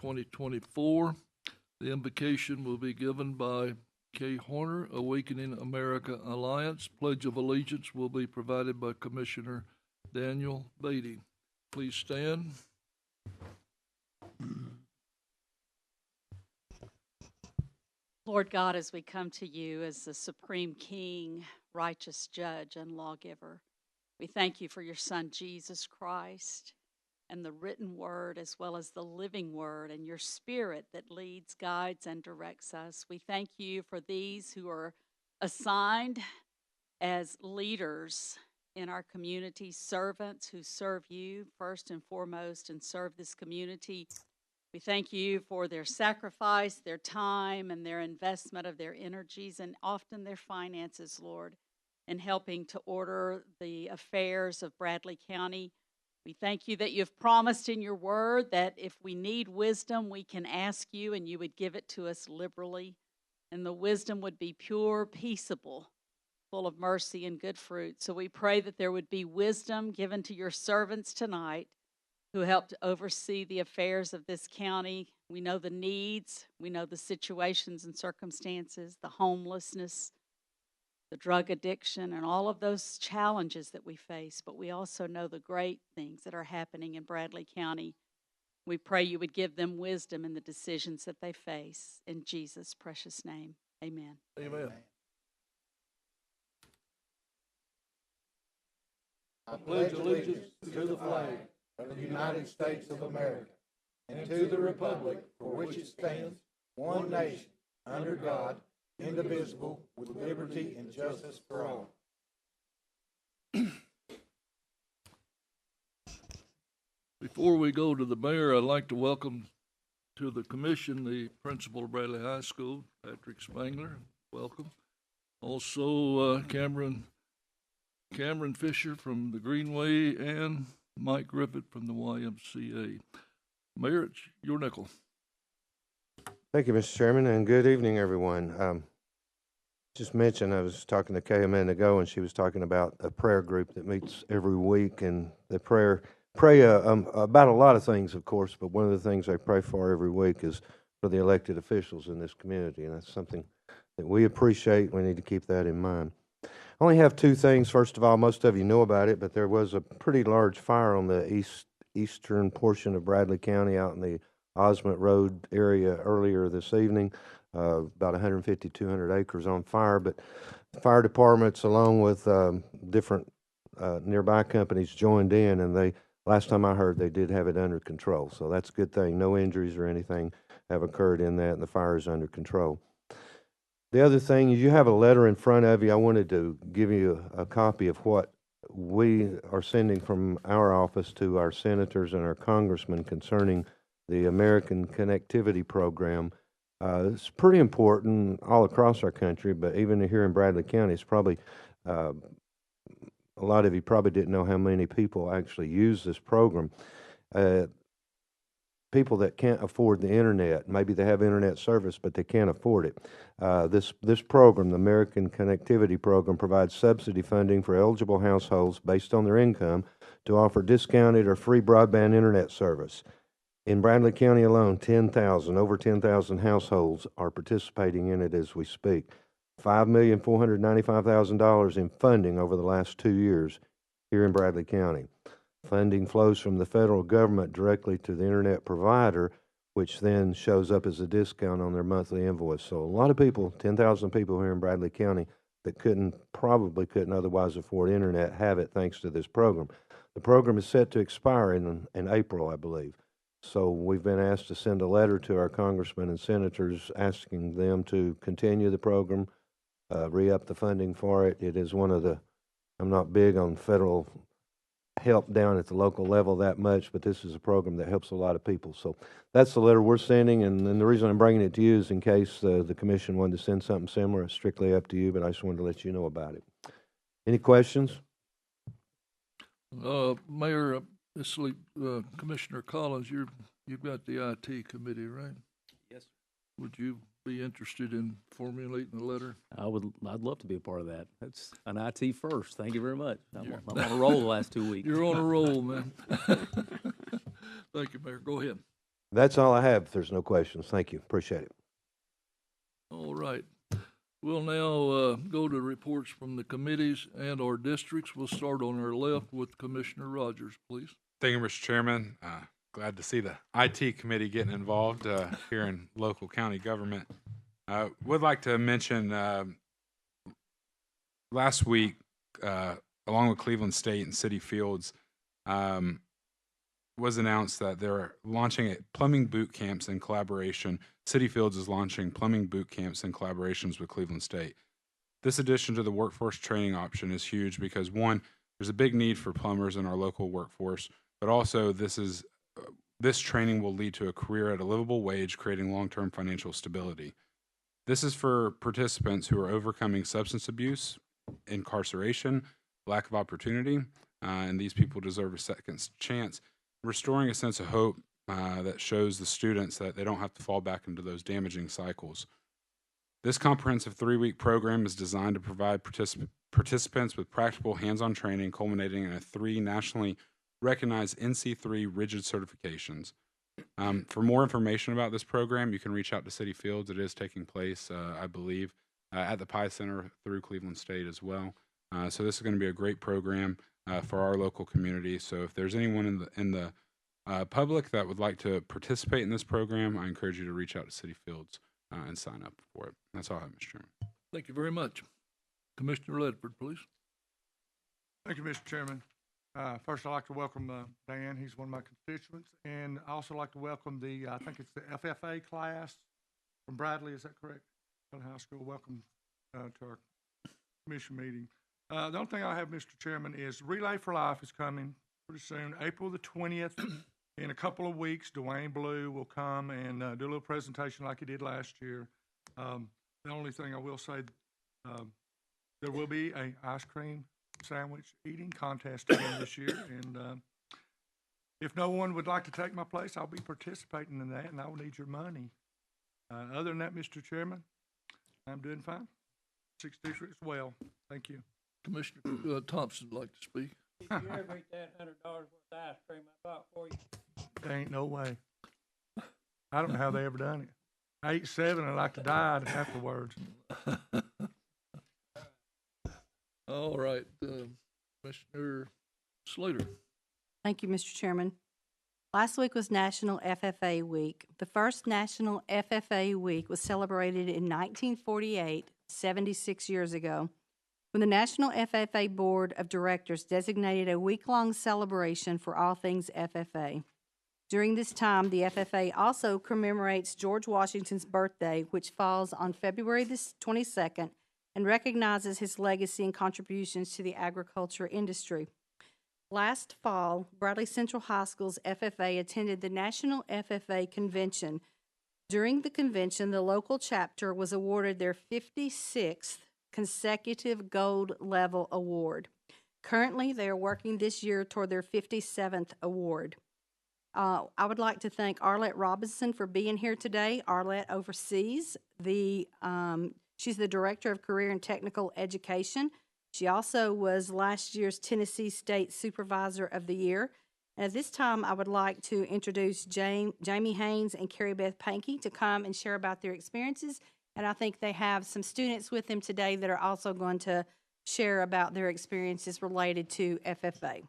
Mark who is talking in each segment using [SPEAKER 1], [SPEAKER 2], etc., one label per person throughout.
[SPEAKER 1] 2024. The invocation will be given by Kay Horner, Awakening America Alliance. Pledge of Allegiance will be provided by Commissioner Daniel Beatty. Please stand.
[SPEAKER 2] Lord God, as we come to you as the supreme King, righteous judge, and lawgiver, we thank you for your Son, Jesus Christ, and the written word as well as the living word and your Spirit that leads, guides, and directs us. We thank you for these who are assigned as leaders in our community, servants who serve you first and foremost and serve this community. We thank you for their sacrifice, their time, and their investment of their energies and often their finances, Lord, in helping to order the affairs of Bradley County. We thank you that you've promised in your word that if we need wisdom, we can ask you and you would give it to us liberally. And the wisdom would be pure, peaceable, full of mercy and good fruit. So we pray that there would be wisdom given to your servants tonight who help to oversee the affairs of this county. We know the needs, we know the situations and circumstances, the homelessness, the drug addiction, and all of those challenges that we face, but we also know the great things that are happening in Bradley County. We pray you would give them wisdom in the decisions that they face. In Jesus' precious name, amen.
[SPEAKER 1] Amen. I pledge allegiance to the flag of the United States of America and to the republic for which it stands, one nation, under God, indivisible, with liberty and justice for all. Before we go to the mayor, I'd like to welcome to the commission the principal of Bradley High School, Patrick Spangler. Welcome. Also, Cameron Fisher from the Greenway and Mike Griffith from the YMCA. Mayor, it's your nickel.
[SPEAKER 3] Thank you, Mr. Chairman, and good evening, everyone. Just mentioned, I was talking to Kay a minute ago, and she was talking about a prayer group that meets every week, and they pray about a lot of things, of course, but one of the things they pray for every week is for the elected officials in this community, and that's something that we appreciate. We need to keep that in mind. I only have two things. First of all, most of you know about it, but there was a pretty large fire on the eastern portion of Bradley County out in the Osment Road area earlier this evening. About 150, 200 acres on fire, but fire departments along with different nearby companies joined in, and last time I heard, they did have it under control. So that's a good thing. No injuries or anything have occurred in that, and the fire is under control. The other thing is you have a letter in front of you. I wanted to give you a copy of what we are sending from our office to our senators and our congressmen concerning the American Connectivity Program. It's pretty important all across our country, but even here in Bradley County, it's probably, a lot of you probably didn't know how many people actually use this program. People that can't afford the internet, maybe they have internet service, but they can't afford it. This program, the American Connectivity Program, provides subsidy funding for eligible households based on their income to offer discounted or free broadband internet service. In Bradley County alone, over 10,000 households are participating in it as we speak. $5,495,000 in funding over the last 2 years here in Bradley County. Funding flows from the federal government directly to the internet provider, which then shows up as a discount on their monthly invoice. So a lot of people, 10,000 people here in Bradley County that probably couldn't otherwise afford internet have it thanks to this program. The program is set to expire in April, I believe. So we've been asked to send a letter to our congressmen and senators asking them to continue the program, re-up the funding for it. It is I'm not big on federal help down at the local level that much, but this is a program that helps a lot of people. So that's the letter we're sending, and the reason I'm bringing it to you is in case the commission wanted to send something similar. It's strictly up to you, but I just wanted to let you know about it. Any questions?
[SPEAKER 1] Mayor, Commissioner Collins, you've got the IT committee, right?
[SPEAKER 4] Yes, sir.
[SPEAKER 1] Would you be interested in formulating a letter?
[SPEAKER 4] I'd love to be a part of that. That's an IT first. Thank you very much. I'm on a roll the last 2 weeks.
[SPEAKER 1] You're on a roll, man. Thank you, Mayor. Go ahead.
[SPEAKER 3] That's all I have, if there's no questions. Thank you. Appreciate it.
[SPEAKER 1] All right. We'll now go to reports from the committees and our districts. We'll start on our left with Commissioner Rogers, please.
[SPEAKER 5] Thank you, Mr. Chairman. Glad to see the IT committee getting involved here in local county government. Would like to mention last week, along with Cleveland State and City Fields, was announced that they're launching plumbing boot camps in collaboration. City Fields is launching plumbing boot camps in collaborations with Cleveland State. This addition to the workforce training option is huge because, one, there's a big need for plumbers in our local workforce, but also this training will lead to a career at a livable wage, creating long-term financial stability. This is for participants who are overcoming substance abuse, incarceration, lack of opportunity, and these people deserve a second chance, restoring a sense of hope that shows the students that they don't have to fall back into those damaging cycles. This comprehensive 3-week program is designed to provide participants with practical hands-on training culminating in 3 nationally recognized NC3 rigid certifications. For more information about this program, you can reach out to City Fields. It is taking place, I believe, at the Pye Center through Cleveland State as well. So this is going to be a great program for our local community. So if there's anyone in the public that would like to participate in this program, I encourage you to reach out to City Fields and sign up for it. That's all I have, Mr. Chairman.
[SPEAKER 1] Thank you very much. Commissioner Ledford, please.
[SPEAKER 6] Thank you, Mr. Chairman. First, I'd like to welcome Dan. He's one of my constituents. And I also like to welcome I think it's the FFA class from Bradley. Is that correct? High School. Welcome to our commission meeting. The only thing I have, Mr. Chairman, is Relay for Life is coming pretty soon, April the 20th. In a couple of weeks, Dwayne Blue will come and do a little presentation like he did last year. The only thing I will say, there will be an ice cream sandwich eating contest again this year. And if no one would like to take my place, I'll be participating in that, and I will need your money. Other than that, Mr. Chairman, I'm doing fine. 6 districts well. Thank you.
[SPEAKER 1] Commissioner Thompson would like to speak.
[SPEAKER 7] Did you ever eat that $100 worth of ice cream I bought for you?
[SPEAKER 6] There ain't no way. I don't know how they ever done it. I ate 7 and I like to die afterwards.
[SPEAKER 1] All right, Commissioner Slater.
[SPEAKER 8] Thank you, Mr. Chairman. Last week was National FFA Week. The first National FFA Week was celebrated in 1948, 76 years ago, when the National FFA Board of Directors designated a week-long celebration for all things FFA. During this time, the FFA also commemorates George Washington's birthday, which falls on February the 22nd, and recognizes his legacy and contributions to the agriculture industry. Last fall, Bradley Central High School's FFA attended the National FFA Convention. During the convention, the local chapter was awarded their 56th consecutive gold level award. Currently, they are working this year toward their 57th award. I would like to thank Arlette Robinson for being here today. Arlette oversees she's the Director of Career and Technical Education. She also was last year's Tennessee State Supervisor of the Year. And at this time, I would like to introduce Jamie Haynes and Carrie Beth Pankey to come and share about their experiences. And I think they have some students with them today that are also going to share about their experiences related to FFA.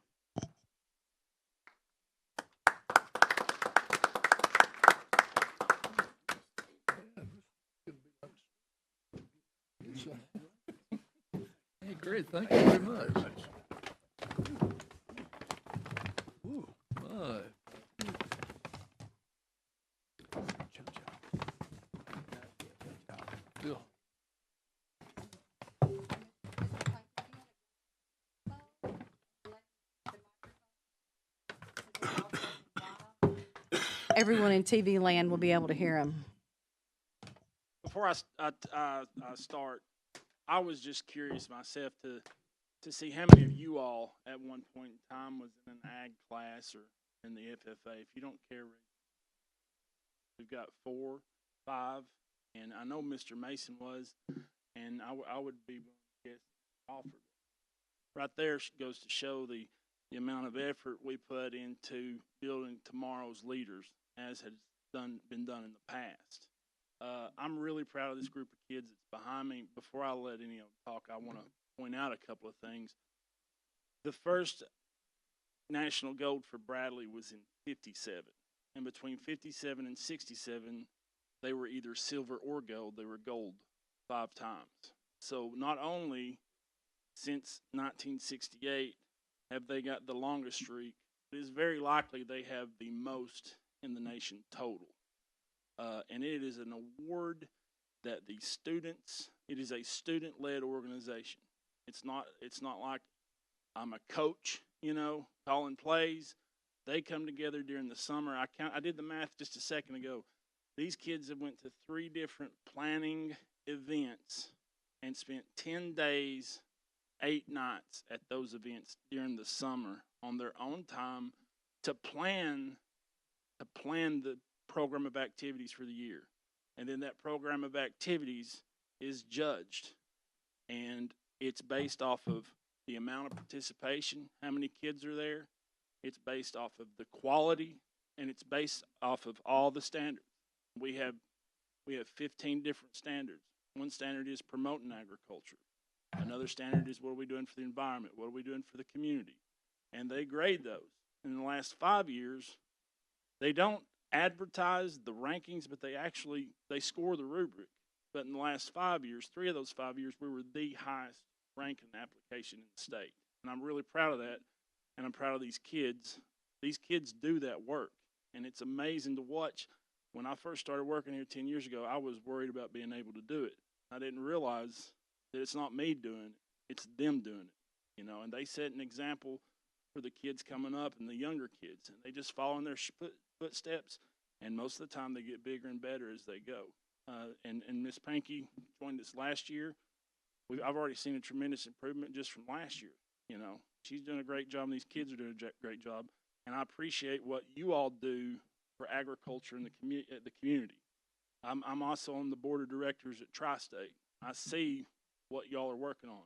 [SPEAKER 1] Hey, great. Thank you very much. Ooh, my. Bill.
[SPEAKER 8] Everyone in TV land will be able to hear him.
[SPEAKER 7] Before I start, I was just curious myself to see how many of you all at one point in time was in an ag class or in the FFA. If you don't care, we've got 4, 5, and I know Mr. Mason was, and I would be willing to guess offered. Right there goes to show the amount of effort we put into building tomorrow's leaders, as has been done in the past. I'm really proud of this group of kids that's behind me. Before I let any of them talk, I want to point out a couple of things. The first national gold for Bradley was in 57. And between 57 and 67, they were either silver or gold. They were gold 5 times. So not only since 1968 have they got the longest streak, it is very likely they have the most in the nation total. And it is an award that the students, it is a student-led organization. It's not like I'm a coach, calling plays. They come together during the summer. I did the math just a second ago. These kids have went to 3 different planning events and spent 10 days, 8 nights at those events during the summer on their own time to plan the program of activities for the year. And then that program of activities is judged. And it's based off of the amount of participation, how many kids are there. It's based off of the quality, and it's based off of all the standards. We have 15 different standards. One standard is promoting agriculture. Another standard is what are we doing for the environment? What are we doing for the community? And they grade those. In the last 5 years, they don't advertise the rankings, but they score the rubric. But in the last 5 years, 3 of those 5 years, we were the highest ranking application in the state. And I'm really proud of that, and I'm proud of these kids. These kids do that work, and it's amazing to watch. When I first started working here 10 years ago, I was worried about being able to do it. I didn't realize that it's not me doing it, it's them doing it, and they set an example for the kids coming up and the younger kids, and they just follow in their footsteps, and most of the time they get bigger and better as they go. And Miss Pankey joined us last year. I've already seen a tremendous improvement just from last year. She's doing a great job, and these kids are doing a great job, and I appreciate what you all do for agriculture in the community. I'm also on the board of directors at Tri-State. I see what y'all are working on.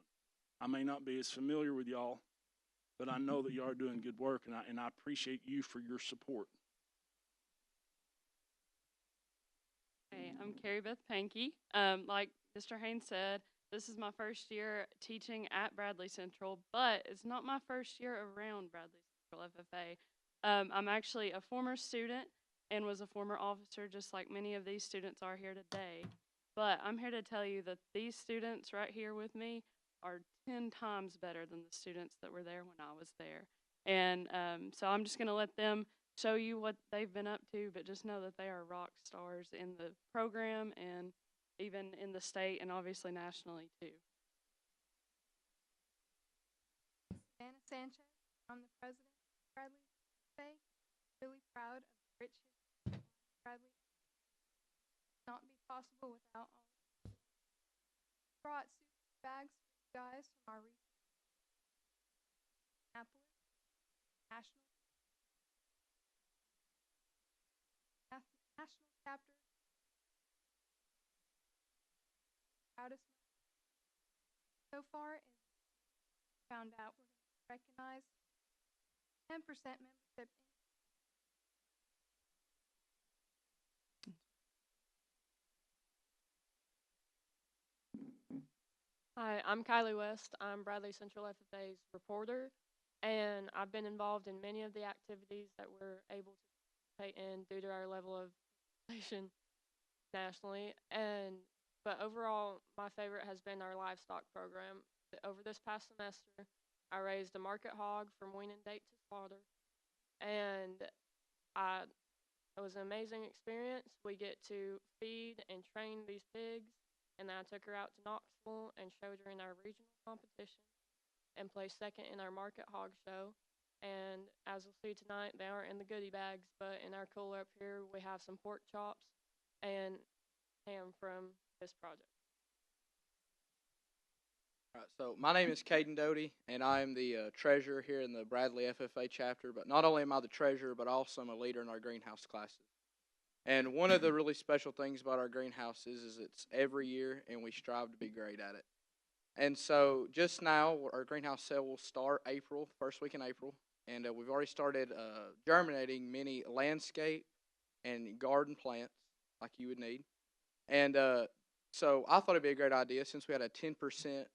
[SPEAKER 7] I may not be as familiar with y'all, but I know that y'all are doing good work, and I appreciate you for your support.
[SPEAKER 9] Hey, I'm Carrie Beth Pankey. Like Mr. Haynes said, this is my first year teaching at Bradley Central, but it's not my first year around Bradley Central FFA. I'm actually a former student and was a former officer, just like many of these students are here today. But I'm here to tell you that these students right here with me are 10 times better than the students that were there when I was there. And so I'm just going to let them show you what they've been up to, but just know that they are rock stars in the program and even in the state and obviously nationally too.
[SPEAKER 10] Savannah Sanchez. I'm the president of Bradley FFA. Really proud of the rich history of Bradley. Not be possible without all of you. Brought soup bags for you guys from our recent Annapolis national chapter. Proudest so far is found out we're going to recognize 10% membership.
[SPEAKER 9] Hi, I'm Kylie West. I'm Bradley Central FFA's reporter, and I've been involved in many of the activities that we're able to participate in due to our level of participation nationally. But overall, my favorite has been our livestock program. Over this past semester, I raised a market hog from weaning date to slaughter, and it was an amazing experience. We get to feed and train these pigs, and then I took her out to Knoxville and showed her in our regional competition and placed second in our market hog show. And as you'll see tonight, they aren't in the goodie bags, but in our cooler up here, we have some pork chops and ham from this project.
[SPEAKER 11] All right, so my name is Caden Doty, and I am the treasurer here in the Bradley FFA chapter. But not only am I the treasurer, but also I'm a leader in our greenhouse classes. And one of the really special things about our greenhouse is it's every year, and we strive to be great at it. And so just now, our greenhouse sale will start first week in April, and we've already started germinating many landscape, and garden plants like you would need. And so I thought it'd be a great idea since we had a 10%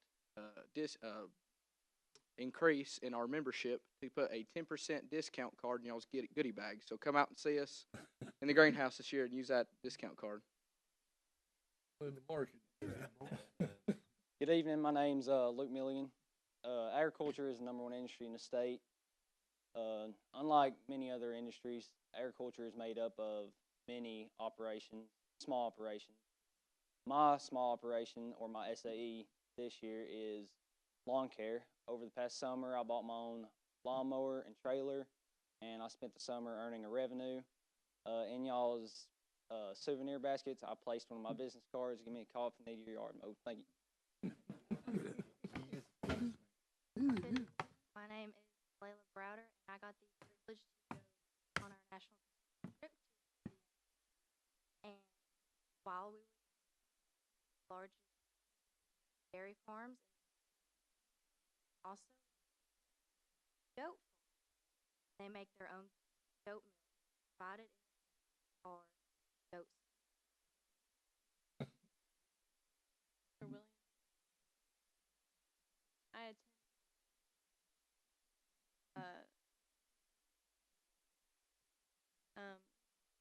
[SPEAKER 11] increase in our membership to put a 10% discount card in y'all's goodie bag. So come out and see us in the greenhouse this year and use that discount card.
[SPEAKER 1] In the market.
[SPEAKER 12] Good evening. My name's Luke Milligan. Agriculture is the #1 industry in the state. Unlike many other industries, agriculture is made up of many operations, small operations. My small operation, or my SAE, this year is lawn care. Over the past summer, I bought my own lawnmower and trailer, and I spent the summer earning a revenue. In y'all's souvenir baskets, I placed one of my business cards. Give me a call if you need your yard mowed. Thank you.
[SPEAKER 10] My name is Layla Browder, and I got the privilege to go on our national trip to India. And while we were large dairy farms, and also goat farms, they make their own goat milk provided in our goats.
[SPEAKER 9] Mr. Williams. I attended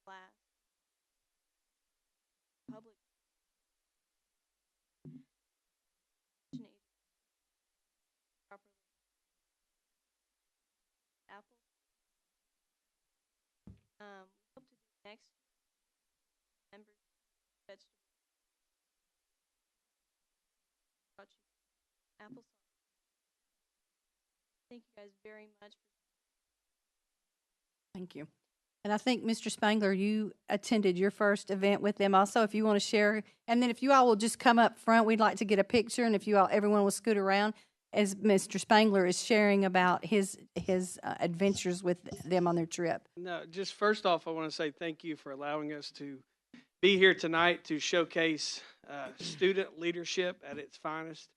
[SPEAKER 9] class public properly apples. We hope to do next members vegetables. Brought you applesauce. Thank you guys very much for
[SPEAKER 8] Thank you. And I think, Mr. Spangler, you attended your first event with them also, if you want to share. And then if you all will just come up front, we'd like to get a picture. And if you all, everyone will scoot around as Mr. Spangler is sharing about his adventures with them on their trip.
[SPEAKER 13] No, just first off, I want to say thank you for allowing us to be here tonight to showcase student leadership at its finest.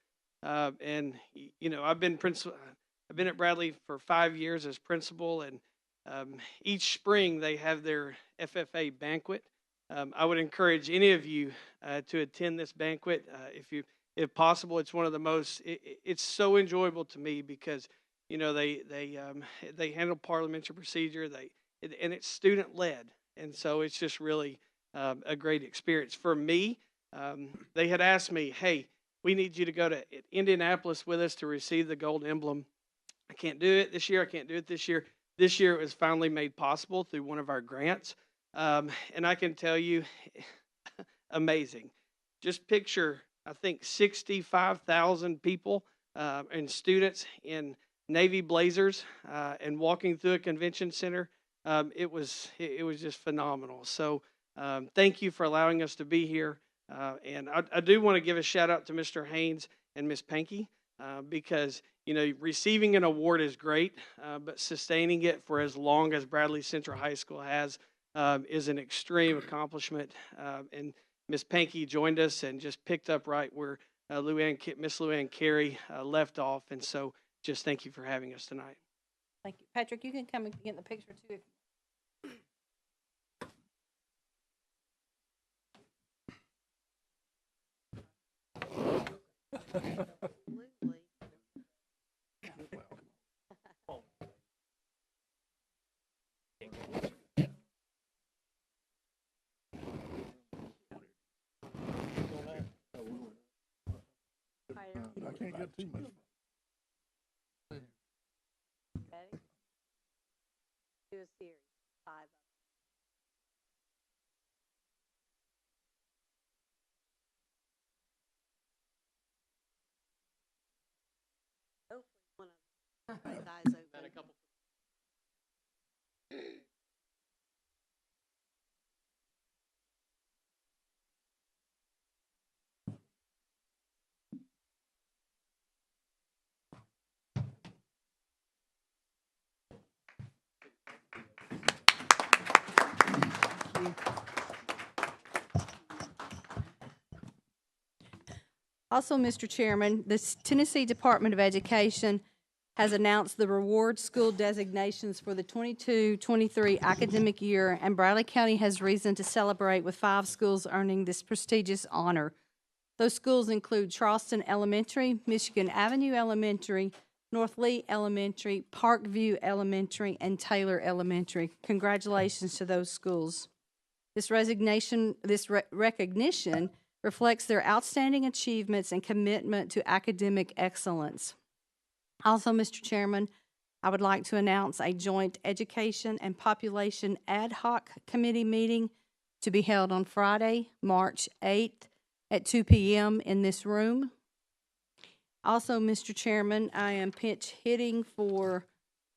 [SPEAKER 13] And you know, I've been at Bradley for 5 years as principal, and each spring they have their FFA banquet. I would encourage any of you to attend this banquet if possible. It's one of the most. It's so enjoyable to me because you know they handle parliamentary procedure. And it's student led, and so it's just really a great experience for me. They had asked me, "Hey, we need you to go to Indianapolis with us to receive the gold emblem." I can't do it this year. I can't do it this year. This year it was finally made possible through one of our grants. And I can tell you, amazing. Just picture, I think, 65,000 people and students in Navy blazers and walking through a convention center. It was just phenomenal. So thank you for allowing us to be here. And I do want to give a shout out to Mr. Haynes and Ms. Pankey because you know, receiving an award is great, but sustaining it for as long as Bradley Central High School has is an extreme accomplishment. And Ms. Pankey joined us and just picked up right where Miss Luann Carey left off. And so just thank you for having us tonight.
[SPEAKER 8] Thank you. Patrick, you can come and get in the picture too.
[SPEAKER 10] Absolutely.
[SPEAKER 1] I can't get too much.
[SPEAKER 2] Ready? Do a series, 5 of them. Hopefully one of them. His eyes open.
[SPEAKER 13] And a couple.
[SPEAKER 8] Also, Mr. Chairman, the Tennessee Department of Education has announced the reward school designations for the 22-23 academic year, and Bradley County has reason to celebrate with 5 schools earning this prestigious honor. Those schools include Charleston Elementary, Michigan Avenue Elementary, North Lee Elementary, Parkview Elementary, and Taylor Elementary. Congratulations to those schools. This recognition reflects their outstanding achievements and commitment to academic excellence. Also, Mr. Chairman, I would like to announce a joint education and population ad hoc committee meeting to be held on Friday, March 8th at 2 p.m. in this room. Also, Mr. Chairman, I am pinch hitting for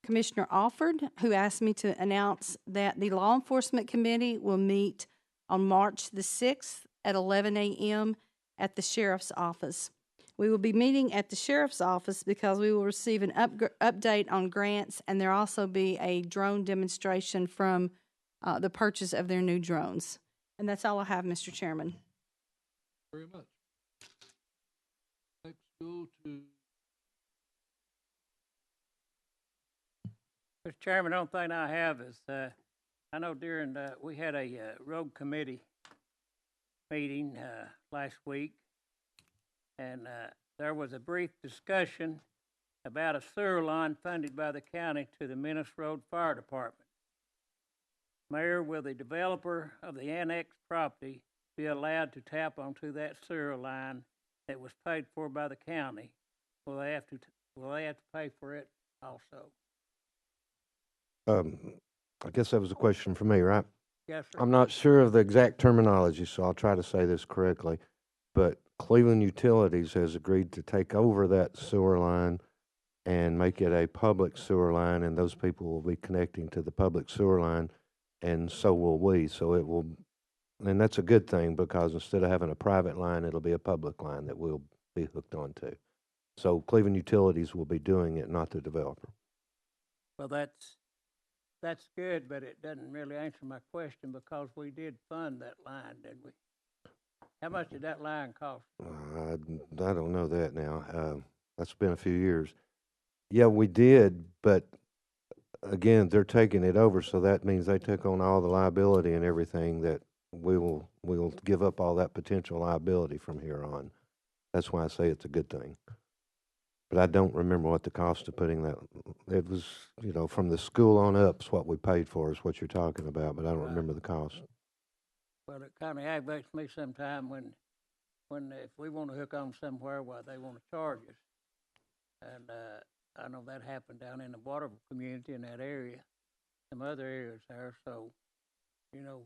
[SPEAKER 8] Commissioner Alford, who asked me to announce that the Law Enforcement Committee will meet on March the 6th at 11 a.m. at the Sheriff's Office. We will be meeting at the Sheriff's Office because we will receive an update on grants, and there'll also be a drone demonstration from the purchase of their new drones. And that's all I have, Mr. Chairman.
[SPEAKER 1] Very much. Next, go to
[SPEAKER 14] Mr. Chairman, the only thing I have is, I know during, we had a road committee meeting last week, and there was a brief discussion about a sewer line funded by the county to the Menace Road Fire Department. Mayor, will the developer of the annexed property be allowed to tap onto that sewer line that was paid for by the county? Will they have to pay for it also?
[SPEAKER 3] I guess that was a question for me, right?
[SPEAKER 14] Yes, sir.
[SPEAKER 3] I'm not sure of the exact terminology, so I'll try to say this correctly. But Cleveland Utilities has agreed to take over that sewer line and make it a public sewer line, and those people will be connecting to the public sewer line, and so will we. So it will, and that's a good thing, because instead of having a private line, it'll be a public line that we'll be hooked onto. So Cleveland Utilities will be doing it, not the developer.
[SPEAKER 14] Well, that's good, but it doesn't really answer my question, because we did fund that line, didn't we? How much did that line cost?
[SPEAKER 3] I don't know that now. That's been a few years. Yeah, we did, but again, they're taking it over, so that means they took on all the liability and everything. That we'll give up all that potential liability from here on. That's why I say it's a good thing. But I don't remember what the cost of putting that. It was, from the school on up, is what we paid for, is what you're talking about. But I don't remember the cost.
[SPEAKER 14] Well, it kind of aggravates me sometime when if we want to hook on somewhere, why they want to charge us. And I know that happened down in the water community in that area, some other areas there. So,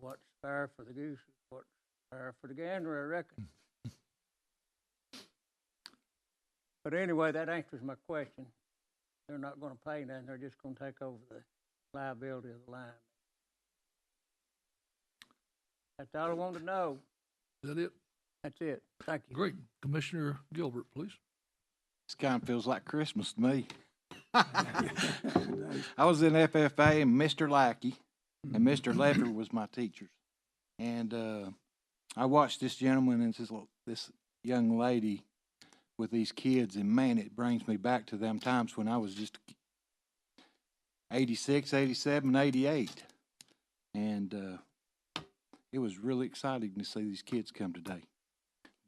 [SPEAKER 14] what's fair for the goose is what's fair for the gander, I reckon. But anyway, that answers my question. They're not going to pay nothing. They're just going to take over the liability of the line. That's all I wanted to know.
[SPEAKER 1] Is that it?
[SPEAKER 14] That's it. Thank you.
[SPEAKER 1] Great. Commissioner Gilbert, please.
[SPEAKER 15] This kind of feels like Christmas to me. I was in FFA, and Mr. Lackey and Mr. Leffer was my teachers. And I watched this gentleman and this young lady with these kids, and man, it brings me back to them times when I was just 86, 87, 88. And it was really exciting to see these kids come today.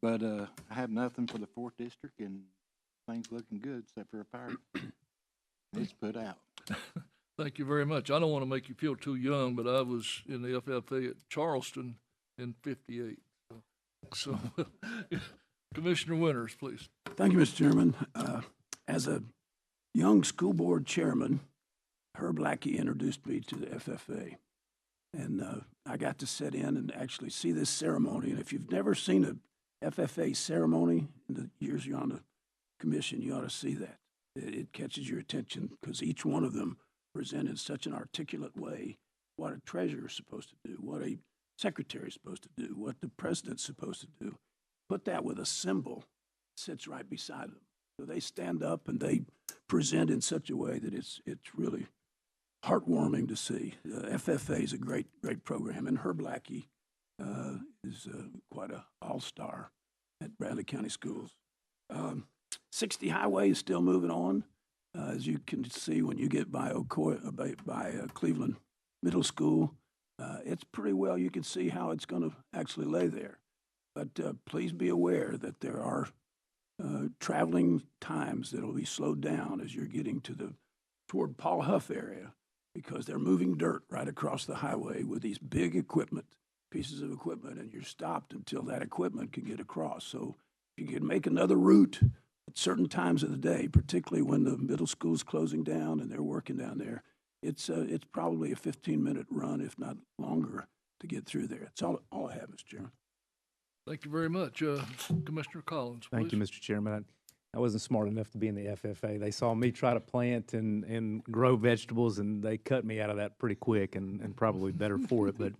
[SPEAKER 15] But I have nothing for the 4th District, and things looking good except for a fire. It's put out.
[SPEAKER 1] Thank you very much. I don't want to make you feel too young, but I was in the FFA at Charleston in '58. So Commissioner Winters, please.
[SPEAKER 16] Thank you, Mr. Chairman. As a young school board chairman, Herb Lackey introduced me to the FFA. And I got to sit in and actually see this ceremony. And if you've never seen a FFA ceremony in the years you're on the commission, you ought to see that. It catches your attention because each one of them presented such an articulate way what a treasurer is supposed to do, what a secretary is supposed to do, what the president's supposed to do. Put that with a symbol that sits right beside them. So they stand up and they present in such a way that it's really heartwarming to see. FFA is a great program, and Herb Lackey is quite an all-star at Bradley County Schools. 60 Highway is still moving on. As you can see, when you get by Cleveland Middle School, it's pretty well, you can see how it's going to actually lay there. But please be aware that there are traveling times that will be slowed down as you're getting toward Paul Huff area, because they're moving dirt right across the highway with these big pieces of equipment, and you're stopped until that equipment can get across. So if you can make another route at certain times of the day, particularly when the middle school's closing down and they're working down there, it's probably a 15-minute run, if not longer, to get through there. That's all I have, Mr. Chairman.
[SPEAKER 1] Thank you very much. Commissioner Collins, please.
[SPEAKER 4] Thank you, Mr. Chairman. I wasn't smart enough to be in the FFA. They saw me try to plant and grow vegetables, and they cut me out of that pretty quick, and probably better for it. But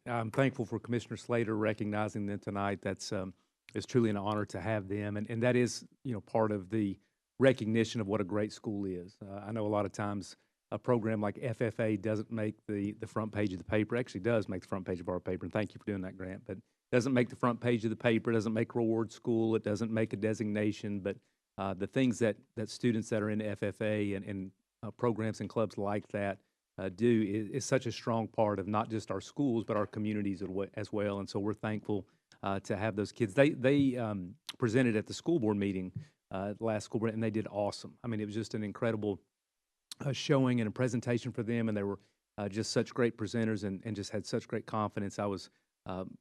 [SPEAKER 4] I'm thankful for Commissioner Slater recognizing them tonight. It's truly an honor to have them, and that is, part of the recognition of what a great school is. I know a lot of times a program like FFA doesn't make the front page of the paper. It actually does make the front page of our paper, and thank you for doing that, Grant. But doesn't make the front page of the paper, doesn't make reward school, it doesn't make a designation, but the things that students that are in FFA and programs and clubs like that do is such a strong part of not just our schools, but our communities as well. And so we're thankful to have those kids. They presented at the school board meeting last school board, and they did awesome. I mean, it was just an incredible showing and a presentation for them, and they were just such great presenters and just had such great confidence. I was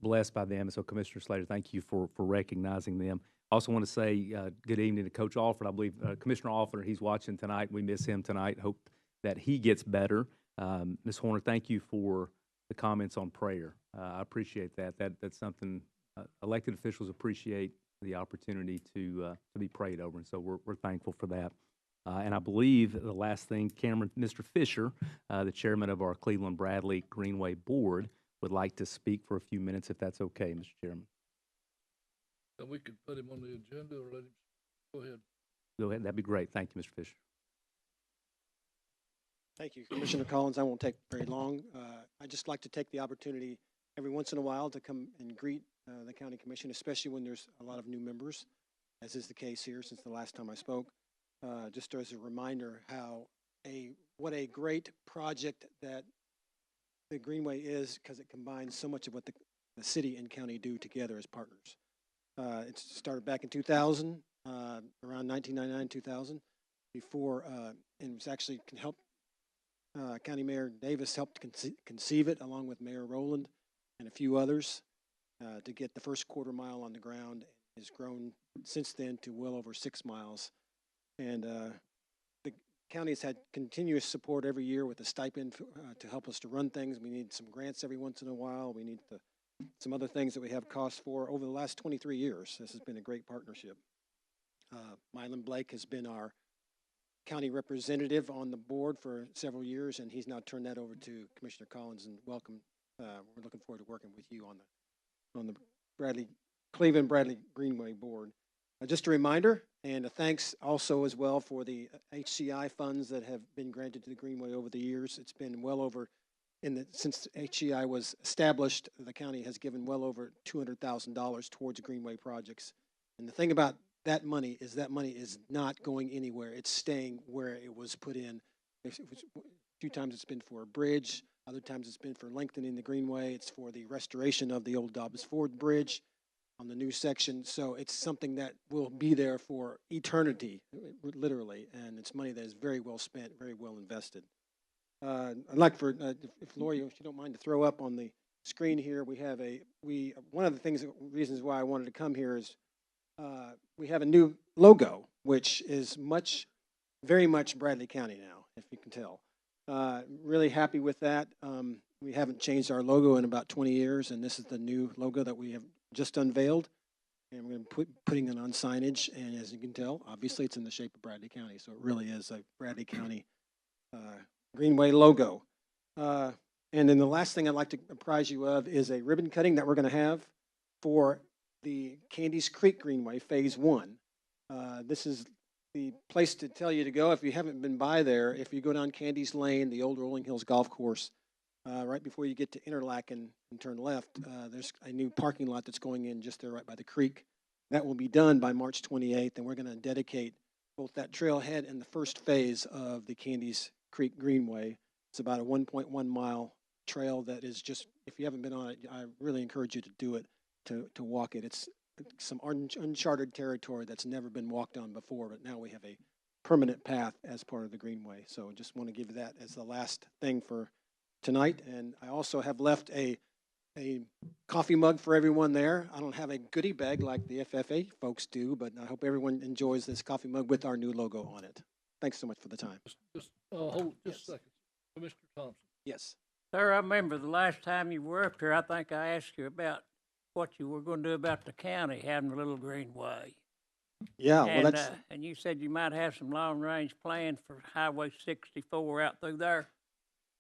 [SPEAKER 4] blessed by them. And so, Commissioner Slater, thank you for recognizing them. I also want to say good evening to Coach Alford. I believe Commissioner Alford, he's watching tonight. We miss him tonight. Hope that he gets better. Ms. Horner, thank you for the comments on prayer. I appreciate that. That's something elected officials appreciate, the opportunity to be prayed over, and so we're thankful for that. And I believe the last thing, Mr. Fisher, the chairman of our Cleveland Bradley Greenway Board, would like to speak for a few minutes, if that's okay, Mr. Chairman.
[SPEAKER 1] We could put him on the agenda or let him, go ahead.
[SPEAKER 4] Go ahead, that'd be great. Thank you, Mr. Fisher.
[SPEAKER 17] Thank you, Commissioner Collins. I won't take very long. I'd just like to take the opportunity every once in a while to come and greet the County Commission, especially when there's a lot of new members, as is the case here since the last time I spoke. Just as a reminder what a great project that the Greenway is, because it combines so much of what the city and county do together as partners. It started back in 2000, around 1999, 2000, before, and it was actually County Mayor Davis helped conceive it, along with Mayor Rowland and a few others, to get the first quarter mile on the ground. It has grown since then to well over 6 miles. And the county has had continuous support every year with a stipend to help us to run things. We need some grants every once in a while. We need some other things that we have costs for. Over the last 23 years, this has been a great partnership. Mylan Blake has been our county representative on the board for several years, and he's now turned that over to Commissioner Collins, and welcome. We're looking forward to working with you on the Cleveland Bradley Greenway Board. Just a reminder, and a thanks also as well for the HCI funds that have been granted to the Greenway over the years. It's been well over, since HCI was established, the county has given well over $200,000 towards Greenway projects. And the thing about that money is not going anywhere. It's staying where it was put in. A few times it's been for a bridge. Other times it's been for lengthening the Greenway. It's for the restoration of the old Dobbs Ford Bridge on the new section. So it's something that will be there for eternity, literally, and it's money that is very well spent, very well invested. I'd like for, if Lori, if you don't mind, to throw up on the screen here, one of the reasons why I wanted to come here is we have a new logo, which is very much Bradley County now, if you can tell. Really happy with that. We haven't changed our logo in about 20 years, and this is the new logo that we have just unveiled, and we're going to be putting it on signage. And as you can tell, obviously it's in the shape of Bradley County, so it really is a Bradley County Greenway logo. And then the last thing I'd like to apprise you of is a ribbon cutting that we're going to have for the Candies Creek Greenway Phase 1. This is the place to tell you to go if you haven't been by there. If you go down Candies Lane, the old Rolling Hills Golf Course, right before you get to Interlaken and turn left, there's a new parking lot that's going in just there right by the creek. That will be done by March 28th, and we're going to dedicate both that trailhead and the first phase of the Candies Creek Greenway. It's about a 1.1 mile trail that is just, if you haven't been on it, I really encourage you to do it, to walk it. It's some uncharted territory that's never been walked on before, but now we have a permanent path as part of the Greenway. So just want to give you that as the last thing for tonight. And I also have left a coffee mug for everyone there. I don't have a goodie bag like the FFA folks do, but I hope everyone enjoys this coffee mug with our new logo on it. Thanks so much for the time.
[SPEAKER 1] Hold just
[SPEAKER 17] Yes.
[SPEAKER 1] a second. Commissioner Thompson.
[SPEAKER 17] Yes.
[SPEAKER 14] Sir, I remember the last time you were up here, I think I asked you about what you were going to do about the county having a little greenway.
[SPEAKER 17] Yeah, well,
[SPEAKER 14] And,
[SPEAKER 17] that's
[SPEAKER 14] and you said you might have some long-range plans for Highway 64 out through there.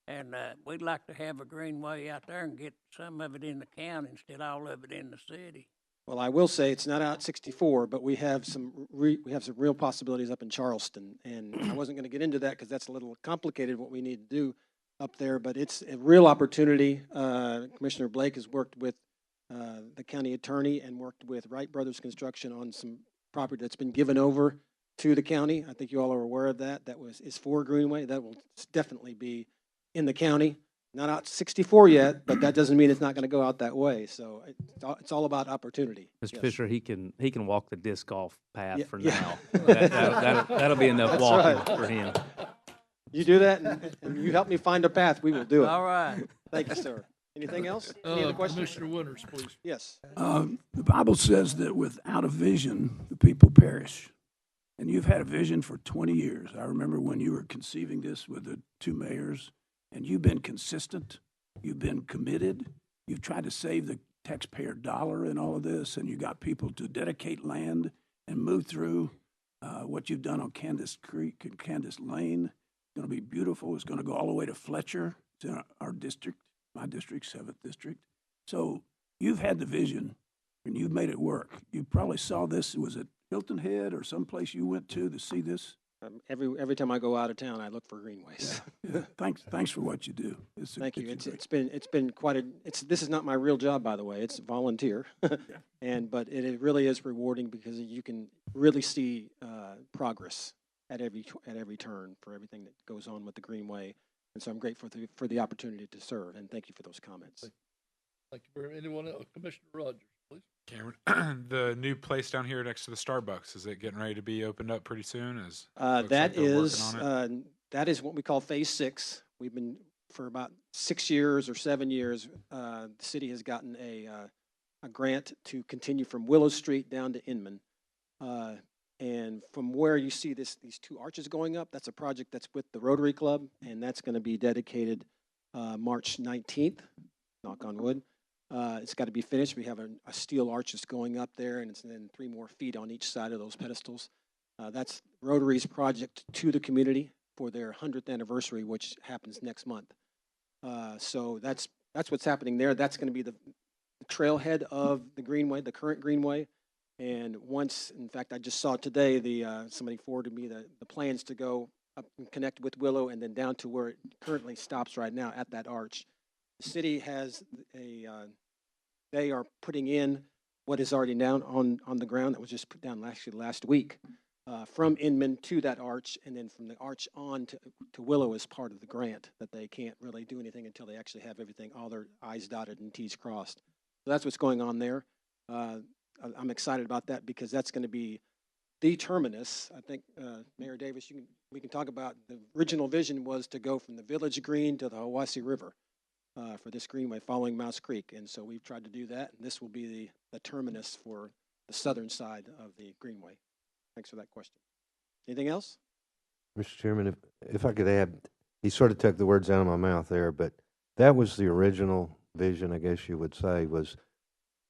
[SPEAKER 14] And we'd like to have a greenway out there and get some of it in the county instead of all of it in the city.
[SPEAKER 17] well. I will say it's not out 64, but we have some real possibilities up in Charleston, and I wasn't going to get into that because that's a little complicated what we need to do up there. But it's a real opportunity. Commissioner Blake has worked with the county attorney and worked with Wright Brothers Construction on some property that's been given over to the county. I think you all are aware of that. That is for Greenway. That will definitely be in the county. Not out 64 yet, but that doesn't mean it's not going to go out that way. So it's all about opportunity.
[SPEAKER 4] Mr.
[SPEAKER 17] Yes.
[SPEAKER 4] Fisher, he can walk the disc golf path
[SPEAKER 17] Yeah,
[SPEAKER 4] for
[SPEAKER 17] yeah.
[SPEAKER 4] now. That'll be enough
[SPEAKER 17] That's
[SPEAKER 4] walking
[SPEAKER 17] right.
[SPEAKER 4] for him.
[SPEAKER 17] You do that, and you help me find a path, we will do it.
[SPEAKER 14] All right.
[SPEAKER 17] Thank you, sir. Anything else? Any other questions?
[SPEAKER 1] Commissioner Winters, please.
[SPEAKER 17] Yes.
[SPEAKER 16] The Bible says that without a vision, the people perish. And you've had a vision for 20 years. I remember when you were conceiving this with the two mayors, and you've been consistent, you've been committed, you've tried to save the taxpayer dollar in all of this, and you got people to dedicate land and move through what you've done on Candace Creek and Candace Lane. It's going to be beautiful. It's going to go all the way to Fletcher. It's in our district, my district, 7th district. So you've had the vision, and you've made it work. You probably saw this. Was it Hilton Head or someplace you went to see this?
[SPEAKER 17] Every time I go out of town, I look for greenways.
[SPEAKER 16] Yeah. Thanks for what you do.
[SPEAKER 17] Thank you. It's been quite a. This is not my real job, by the way. It's volunteer, but it really is rewarding because you can really see progress at every turn for everything that goes on with the greenway, and so I'm grateful for the opportunity to serve. And thank you for those comments.
[SPEAKER 1] Thank you very much. Anyone else? Commissioner Rogers, please.
[SPEAKER 5] Cameron, the new place down here next to the Starbucks, is it getting ready to be opened up pretty soon?
[SPEAKER 17] That is what we call Phase 6. We've been, for about 6 years or 7 years, the city has gotten a grant to continue from Willow Street down to Inman. And from where you see these two arches going up, that's a project that's with the Rotary Club, and that's going to be dedicated March 19th, knock on wood. It's got to be finished. We have a steel arch that's going up there, and it's then 3 more feet on each side of those pedestals. That's Rotary's project to the community for their 100th anniversary, which happens next month. So that's what's happening there. That's going to be the trailhead of the Greenway, the current Greenway. And once, in fact, I just saw today, somebody forwarded me the plans to go up and connect with Willow and then down to where it currently stops right now at that arch. The city has they are putting in what is already down on the ground that was just put down last week from Inman to that arch, and then from the arch on to Willow is part of the grant that they can't really do anything until they actually have everything, all their I's dotted and T's crossed. So that's what's going on there. I'm excited about that because that's going to be the terminus. I think, Mayor Davis, we can talk about the original vision was to go from the Village Green to the Hiwassee River for this greenway following Mouse Creek. And so we've tried to do that, and this will be the terminus for the southern side of the greenway. Thanks for that question. Anything else?
[SPEAKER 3] Mr. Chairman, if I could add, he sort of took the words out of my mouth there, but that was the original vision, I guess you would say, was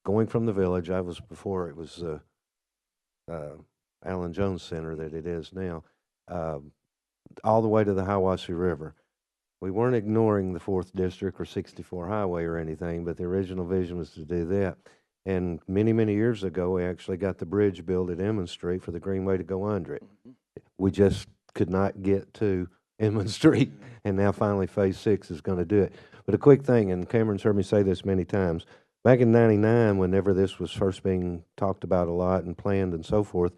[SPEAKER 3] going from the village. I was before it was Allen Jones Center that it is now, all the way to the Hiwassee River. We weren't ignoring the 4th District or 64 Highway or anything, but the original vision was to do that. And many, many years ago, we actually got the bridge built at Emmons Street for the Greenway to go under it. We just could not get to Emmons Street, and now finally Phase 6 is going to do it. But a quick thing, and Cameron's heard me say this many times, back in '99, whenever this was first being talked about a lot and planned and so forth,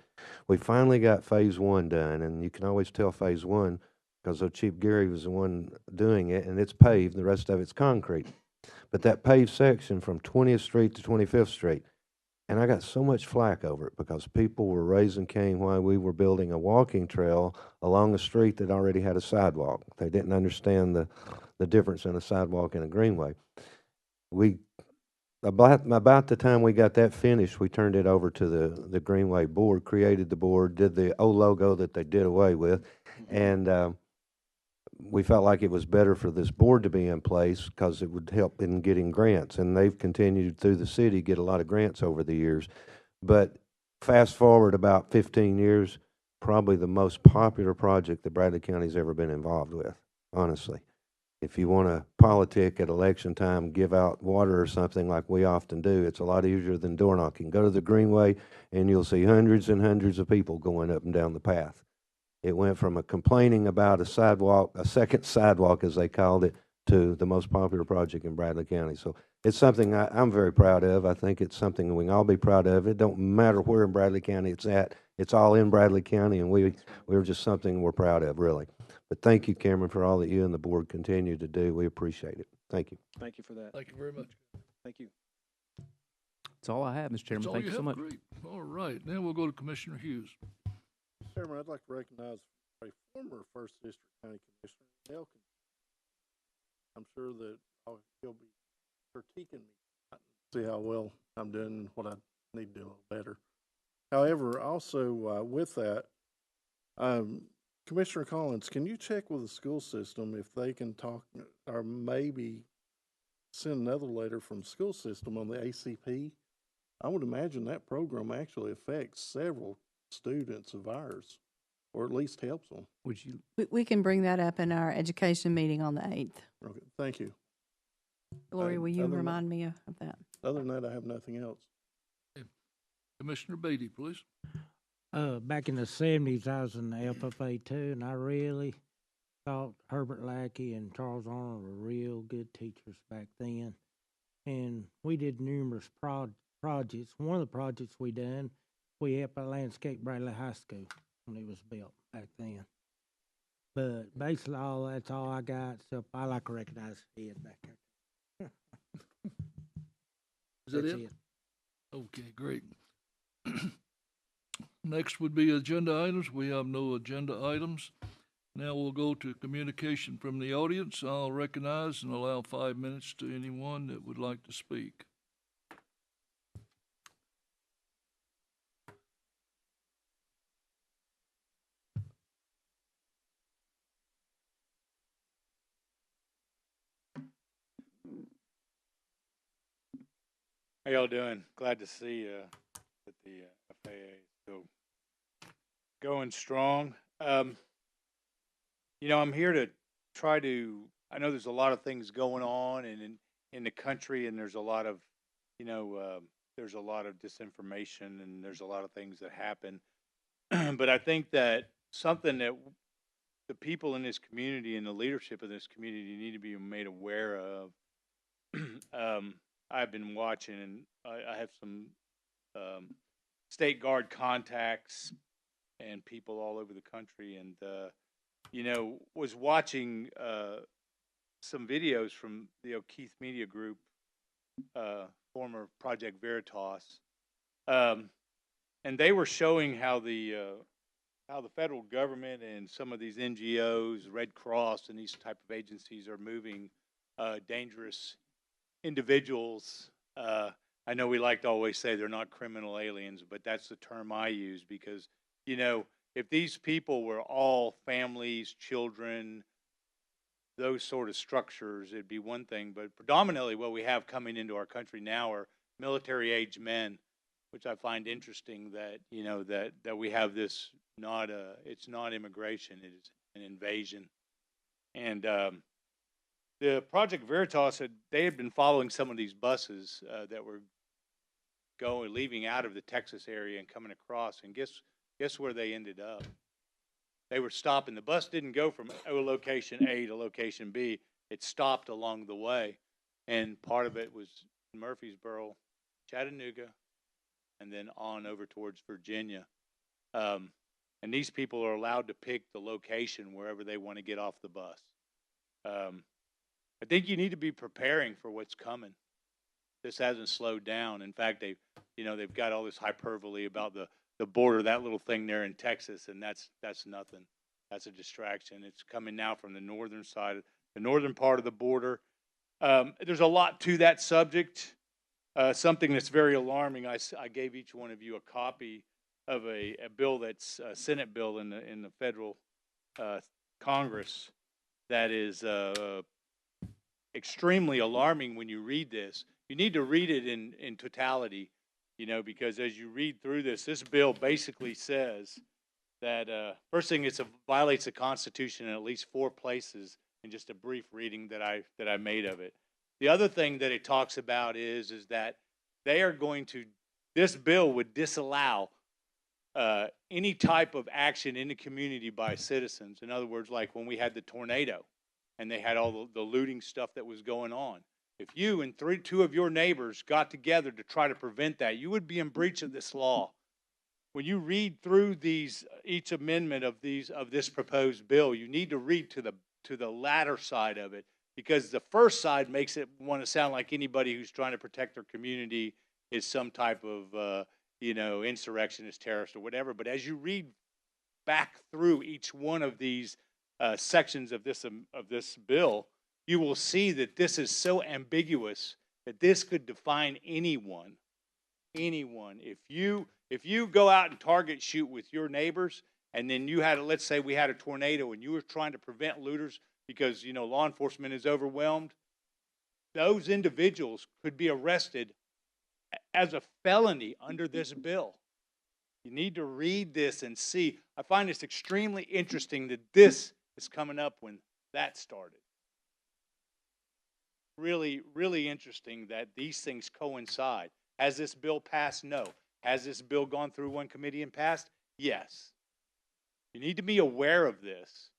[SPEAKER 3] we finally got phase one done, and you can always tell phase one because Chief Gary was the one doing it, and it's paved. The rest of it's concrete. But that paved section from 20th Street to 25th Street, and I got so much flack over it because people were raising Cain while we were building a walking trail along a street that already had a sidewalk. They didn't understand the difference in a sidewalk and a greenway. We about the time we got that finished, we turned it over to the Greenway board, created the board, did the old logo that they did away with, and we felt like it was better for this board to be in place because it would help in getting grants, and they've continued through the city get a lot of grants over the years. But fast forward about 15 years, probably the most popular project that Bradley County's ever been involved with, honestly. If you want to politic at election time, give out water or something like we often do, it's a lot easier than door knocking. Go to the Greenway and you'll see hundreds and hundreds of people going up and down the path. It went from a complaining about a sidewalk, a second sidewalk as they called it, to the most popular project in Bradley County. So it's something I'm very proud of. I think it's something we can all be proud of. It don't matter where in Bradley County it's at. It's all in Bradley County, and we're just something we're proud of, really. But thank you, Cameron, for all that you and the board continue to do. We appreciate it. Thank you.
[SPEAKER 17] Thank you for that.
[SPEAKER 1] Thank you very much.
[SPEAKER 17] Thank you.
[SPEAKER 4] That's all I have, Mr. Chairman.
[SPEAKER 1] That's all
[SPEAKER 4] Thank you so
[SPEAKER 1] have?
[SPEAKER 4] much.
[SPEAKER 1] Great. All right, now we'll go to Commissioner Hughes.
[SPEAKER 18] Chairman, I'd like to recognize a former First District County Commissioner, Elkin. I'm sure that he'll be critiquing me, see how well I'm doing and what I need to do a little better. However, also with that, Commissioner Collins, can you check with the school system if they can talk or maybe send another letter from the school system on the ACP? I would imagine that program actually affects several students of ours, or at least helps them.
[SPEAKER 4] Would you?
[SPEAKER 8] We can bring that up in our education meeting on the 8th.
[SPEAKER 18] Okay, thank you.
[SPEAKER 8] Lori, will you
[SPEAKER 18] other than
[SPEAKER 8] remind me of that?
[SPEAKER 18] Other than that, I have nothing else.
[SPEAKER 1] Commissioner Beatty, please.
[SPEAKER 14] Back in the 70s, I was in the FFA too, and I really thought Herbert Lackey and Charles Arnold were real good teachers back then. And we did numerous projects. One of the projects we done, we helped landscape Bradley High School when it was built back then. But basically, that's all I got. So I like to recognize the head back there.
[SPEAKER 1] Is that it? Okay, great. Next would be agenda items. We have no agenda items. Now we'll go to communication from the audience. I'll recognize and allow 5 minutes to anyone that would like to speak.
[SPEAKER 19] How y'all doing? Glad to see that the FAA is still going strong. You know, I'm here to try to, I know there's a lot of things going on in the country, and there's a lot of, there's a lot of disinformation, and there's a lot of things that happen. But I think that something that the people in this community and the leadership of this community need to be made aware of. I've been watching, and I have some state guard contacts and people all over the country, and was watching some videos from the O'Keefe Media Group, former Project Veritas, and they were showing how the federal government and some of these NGOs, Red Cross, and these type of agencies are moving dangerous individuals. I know we like to always say they're not criminal aliens, but that's the term I use because, if these people were all families, children, those sort of structures, it'd be one thing. But predominantly what we have coming into our country now are military-age men, which I find interesting that, that we have this it's not immigration, it is an invasion. And the Project Veritas they had been following some of these buses that were leaving out of the Texas area and coming across, and guess where they ended up? They were stopping. The bus didn't go from location A to location B. It stopped along the way, and part of it was Murfreesboro, Chattanooga, and then on over towards Virginia. And these people are allowed to pick the location wherever they want to get off the bus. I think you need to be preparing for what's coming. This hasn't slowed down. In fact, they've got all this hyperbole about the border, that little thing there in Texas, and that's nothing. That's a distraction. It's coming now from the northern side, the northern part of the border. There's a lot to that subject. Something that's very alarming. I gave each one of you a copy of a bill that's a Senate bill in the federal Congress that is extremely alarming when you read this. You need to read it in totality, because as you read through this bill basically says that first thing, it violates the Constitution in at least 4 places in just a brief reading that I made of it. The other thing that it talks about is that they are going to, this bill would disallow any type of action in the community by citizens. In other words, like when we had the tornado and they had all the looting stuff that was going on. If you and 2 of your neighbors got together to try to prevent that, you would be in breach of this law. When you read through each amendment of this proposed bill, you need to read to the latter side of it, because the first side makes it want to sound like anybody who's trying to protect their community is some type of insurrectionist, terrorist, or whatever. But as you read back through each one of these sections of this bill, you will see that this is so ambiguous that this could define anyone. If you go out and target shoot with your neighbors, and then let's say we had a tornado and you were trying to prevent looters because law enforcement is overwhelmed, those individuals could be arrested as a felony under this bill. You need to read this and see. I find this extremely interesting that this is coming up when that started. Really, really interesting that these things coincide. Has this bill passed? No. Has this bill gone through one committee and passed? Yes. You need to be aware of this.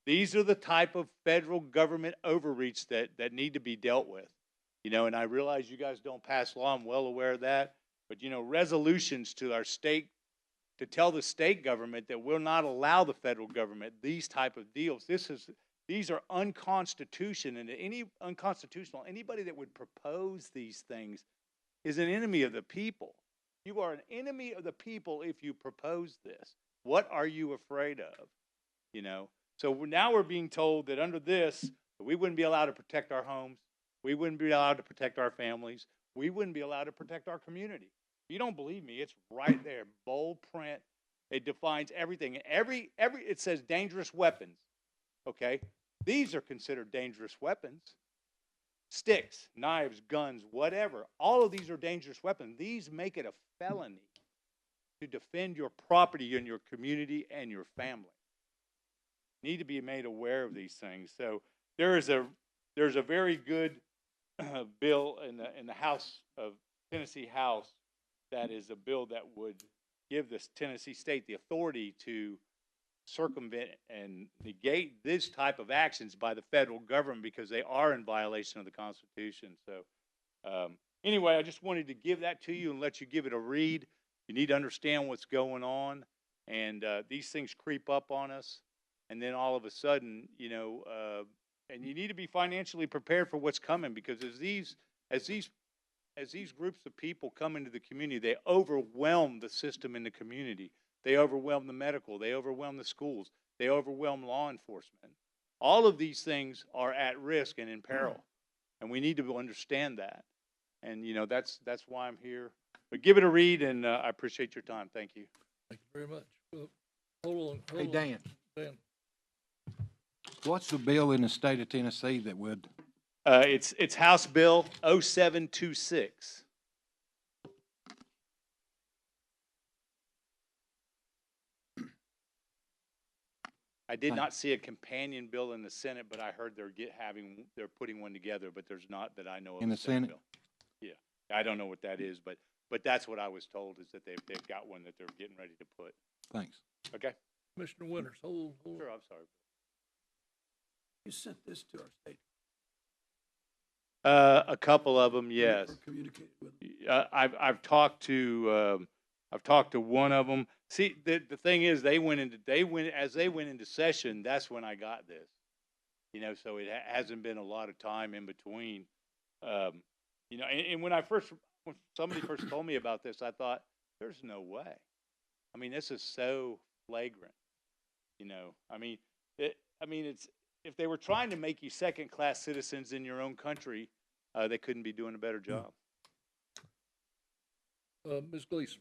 [SPEAKER 19] These are the type of federal government overreach that need to be dealt with. And I realize you guys don't pass law. I'm well aware of that. But, resolutions to our state, to tell the state government that we'll not allow the federal government these type of deals. These are unconstitutional, and unconstitutional. Anybody that would propose these things is an enemy of the people. You are an enemy of the people if you propose this. What are you afraid of? So now we're being told that under this, we wouldn't be allowed to protect our homes. We wouldn't be allowed to protect our families. We wouldn't be allowed to protect our community. If you don't believe me, it's right there, bold print. It defines everything. It says dangerous weapons. Okay, these are considered dangerous weapons. Sticks, knives, guns, whatever. All of these are dangerous weapons. These make it a felony to defend your property and your community and your family. Need to be made aware of these things. So there's a very good bill in the House of Tennessee House that is a bill that would give this Tennessee state the authority to circumvent and negate this type of actions by the federal government because they are in violation of the Constitution. So anyway, I just wanted to give that to you and let you give it a read. You need to understand what's going on, and these things creep up on us, and then all of a sudden, and you need to be financially prepared for what's coming, because as these groups of people come into the community, they overwhelm the system in the community. They overwhelm the medical. They overwhelm the schools. They overwhelm law enforcement. All of these things are at risk and in peril, and we need to understand that. And that's why I'm here. But give it a read, and I appreciate your time. Thank you.
[SPEAKER 1] Thank you very much. Well, hold on.
[SPEAKER 15] Hey, Dan.
[SPEAKER 1] Dan.
[SPEAKER 15] What's the bill in the state of Tennessee that would?
[SPEAKER 19] It's House Bill 0726. I did not see a companion bill in the Senate, but I heard they're putting one together, but there's not that I know of.
[SPEAKER 15] In the Senate?
[SPEAKER 19] Bill. Yeah, I don't know what that is, but that's what I was told, is that they've got one that they're getting ready to put.
[SPEAKER 15] Thanks.
[SPEAKER 19] Okay.
[SPEAKER 1] Commissioner Winters, hold.
[SPEAKER 19] Sure, I'm sorry.
[SPEAKER 16] You sent this to our state.
[SPEAKER 19] A couple of them,
[SPEAKER 16] Or
[SPEAKER 19] yes.
[SPEAKER 16] communicated with them?
[SPEAKER 19] I've talked to one of them. See, the thing is, they went into session. That's when I got this. You know, so it hasn't been a lot of time in between. You know, and when somebody first told me about this, I thought, there's no way. I mean, this is so flagrant. You know, it's if they were trying to make you second-class citizens in your own country, they couldn't be doing a better job.
[SPEAKER 1] Ms. Gleason.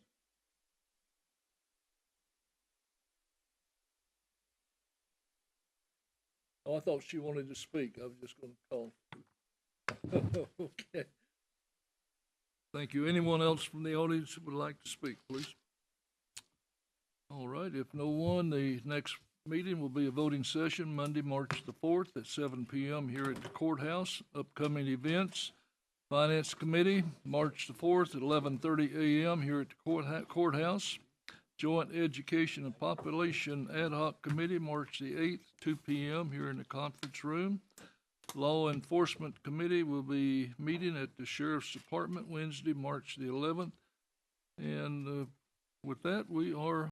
[SPEAKER 1] Oh, I thought she wanted to speak. I was just going to call. Okay. Thank you. Anyone else from the audience who would like to speak, please? All right. If no one, the next meeting will be a voting session Monday, March the 4th at 7 p.m. here at the courthouse. Upcoming events, Finance Committee, March the 4th at 11:30 a.m. here at the courthouse. Joint Education and Population Ad Hoc Committee, March the 8th, 2 p.m. here in the conference room. Law Enforcement Committee will be meeting at the Sheriff's Department Wednesday, March the 11th. And with that, we are